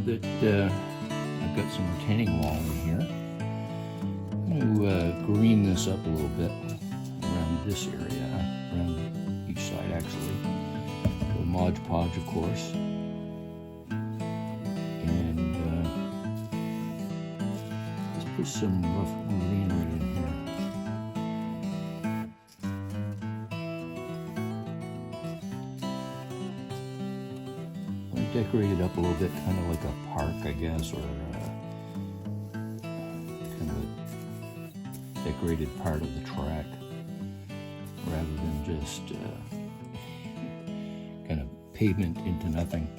that I've got some retaining wall in here, I'm going to green this up a little bit around this area, around each side actually. The Mod Podge, of course. And let's put some rough greenery in here. Decorate it up a little bit, kind of like a park, I guess, or kind of a decorated part of the track, rather than just kind of pavement into nothing.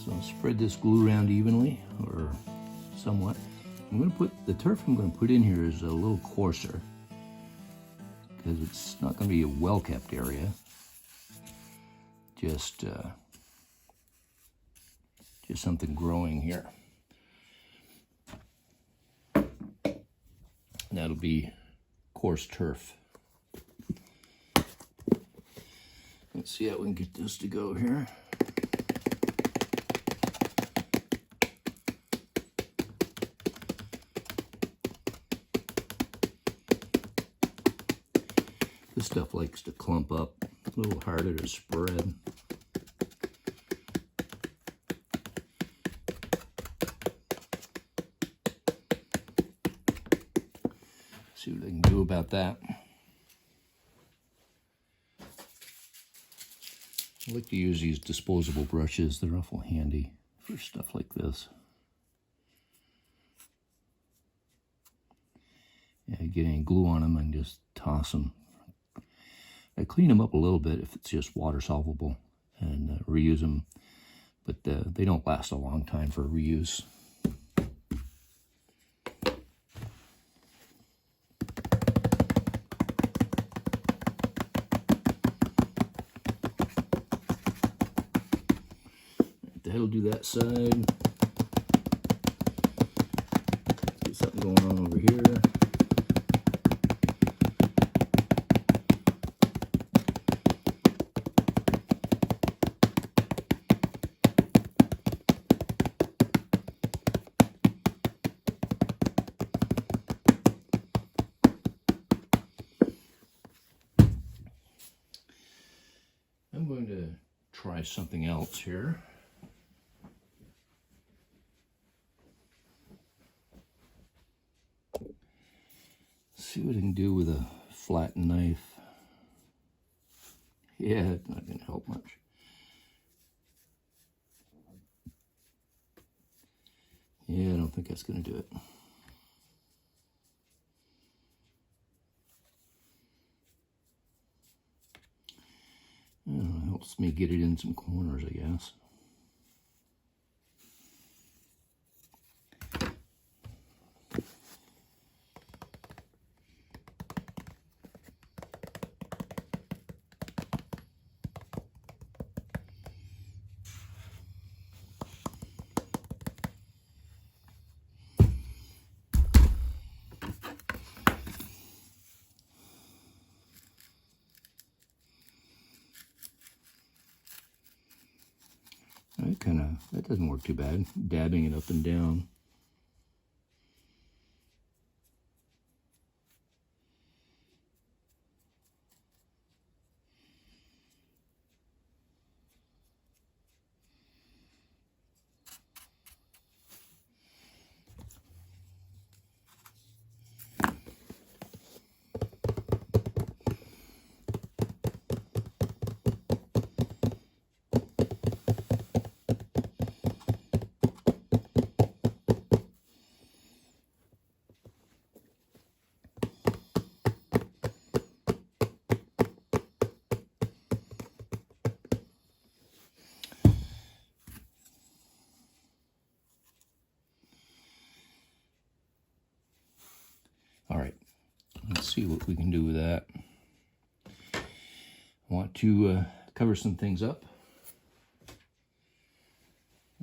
So I'll spread this glue around evenly, or somewhat. I'm going to put the turf I'm going to put in here is a little coarser, because it's not going to be a well-kept area. Just something growing here. That'll be coarse turf. Let's see how we can get this to go here. This stuff likes to clump up, a little harder to spread. See what I can do about that. I like to use these disposable brushes. They're awful handy for stuff like this. Yeah, get any glue on them and just toss them. I clean them up a little bit if it's just water soluble and reuse them, but they don't last a long time for reuse. That'll do that side. Get something going on over here. I'm going to try something else here. See what I can do with a flat knife. Yeah, it's not going to help much. Yeah, I don't think that's going to do it. It helps me get it in some corners, I guess. That doesn't work too bad, dabbing it up and down. All right, let's see what we can do with that. I want to cover some things up.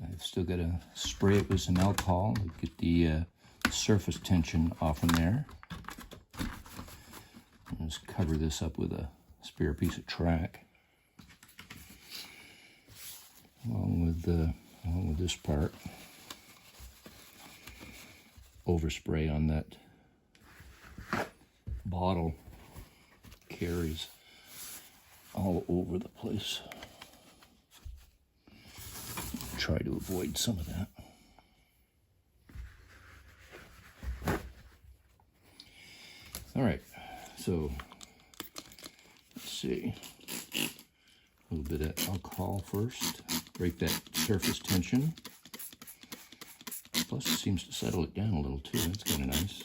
I've still got to spray it with some alcohol to get the surface tension off in there. And just cover this up with a spare piece of track. along with this part. Overspray on that bottle carries all over the place. Try to avoid some of that. All right, so let's see. A little bit of alcohol first. Break that surface tension. Plus, it seems to settle it down a little too. That's kind of nice.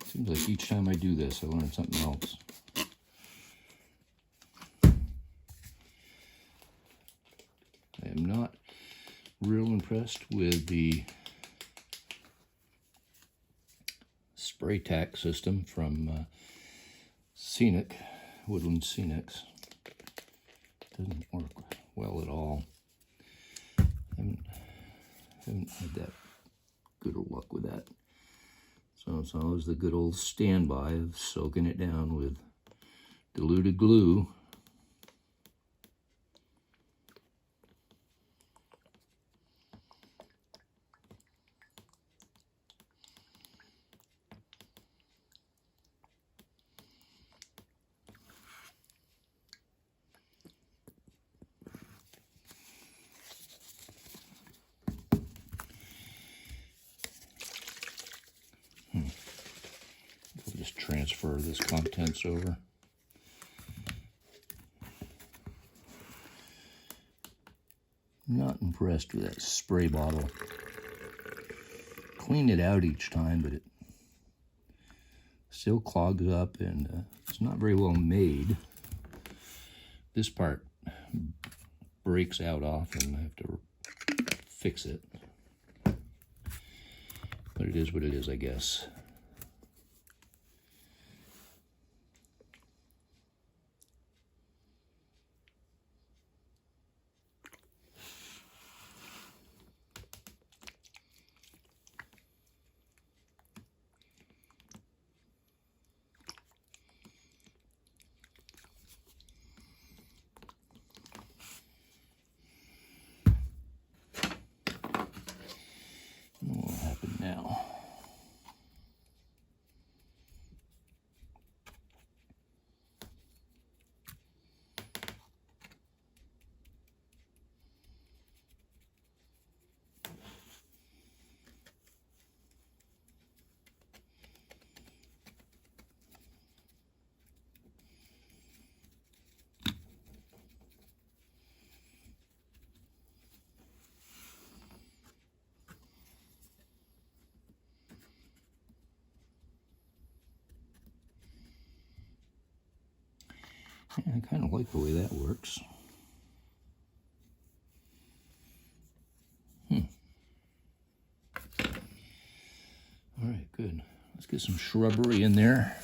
Seems like each time I do this, I learn something else. I am not real impressed with the spray tack system from Woodland Scenics. Doesn't work well at all. Haven't had that good of luck with that. So it's always the good old standby of soaking it down with diluted glue. We'll just transfer this contents over. Not impressed with that spray bottle. Clean it out each time, but it still clogs up, and it's not very well made. This part breaks out off, and I have to fix it. But it is what it is, I guess. What will happen now? Yeah, I kind of like the way that works. All right, good. Let's get some shrubbery in there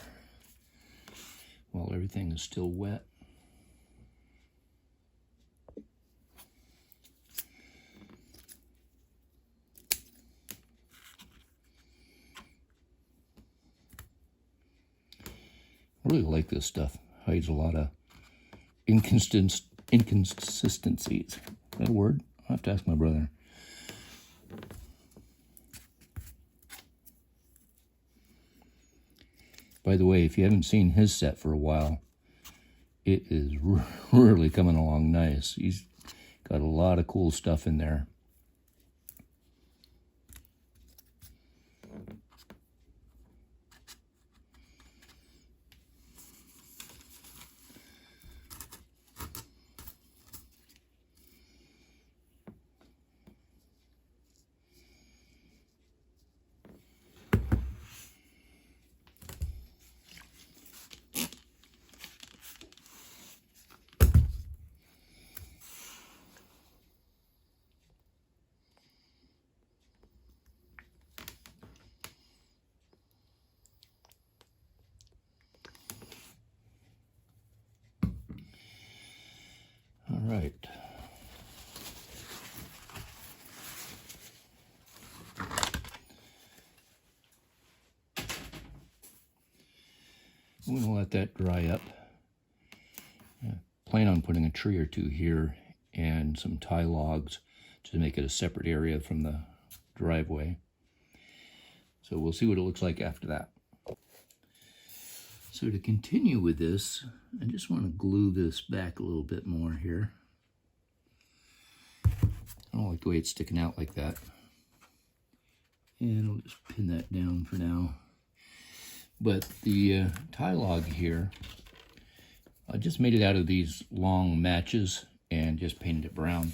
while everything is still wet. I really like this stuff. Hides a lot of inconsistencies. Is that a word? I'll have to ask my brother. By the way, if you haven't seen his set for a while, it is really coming along nice. He's got a lot of cool stuff in there. All right. I'm going to let that dry up. plan on putting a tree or two here and some tie logs to make it a separate area from the driveway. So we'll see what it looks like after that. So to continue with this, I just want to glue this back a little bit more here. I don't like the way it's sticking out like that. And I'll just pin that down for now. But the tie log here, I just made it out of these long matches and just painted it brown.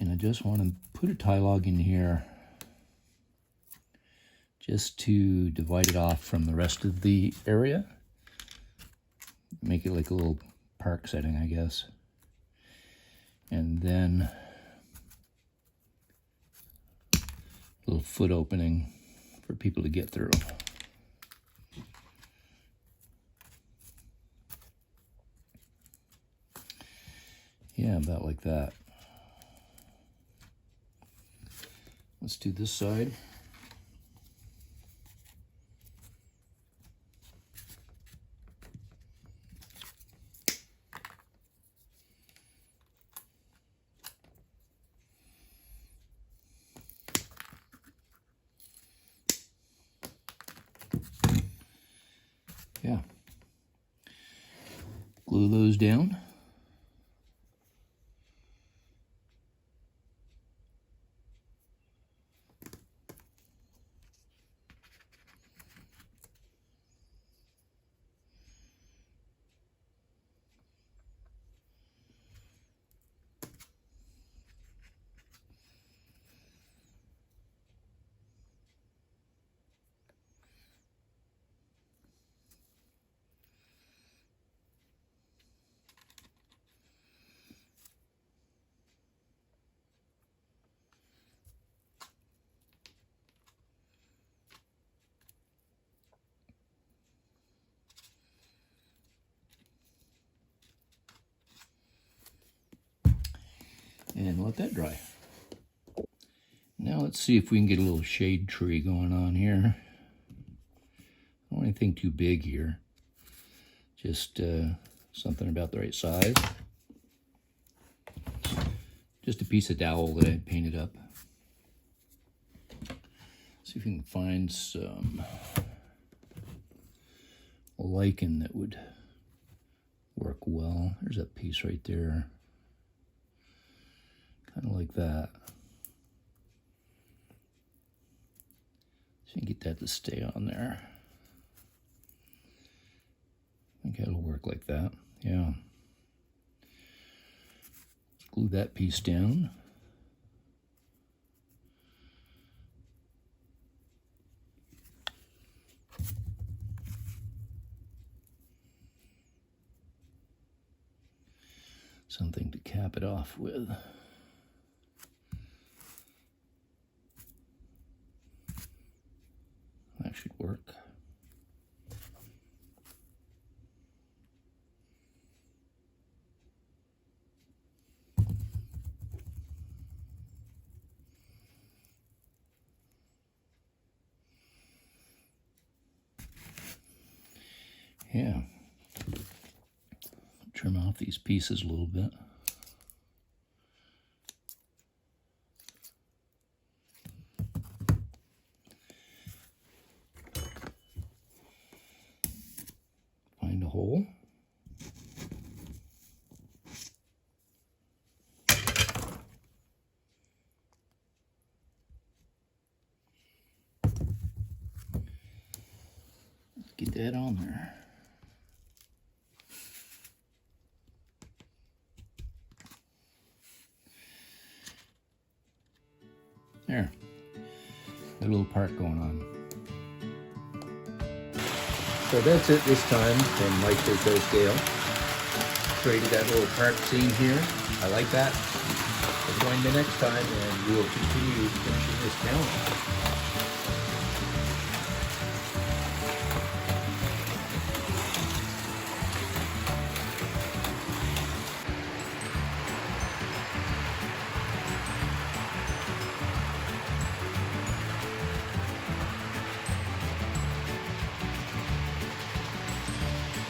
And I just want to put a tie log in here just to divide it off from the rest of the area. Make it like a little park setting, I guess. And then a little foot opening for people to get through. Yeah, about like that. Let's do this side. Yeah. Glue those down. And let that dry. Now let's see if we can get a little shade tree going on here. I don't want anything too big here. Just something about the right size. Just a piece of dowel that I painted up. See if we can find some lichen that would work well. There's that piece right there. Kind of like that. So you can get that to stay on there. I think that'll work like that. Yeah. Let's glue that piece down. Something to cap it off with. That should work. Yeah. Trim off these pieces a little bit. Find a hole. Get that on there. There, a little part going on. So that's it this time from Mike Coast Scale. Created that little park scene here. I like that. So join me next time and we will continue finishing this down.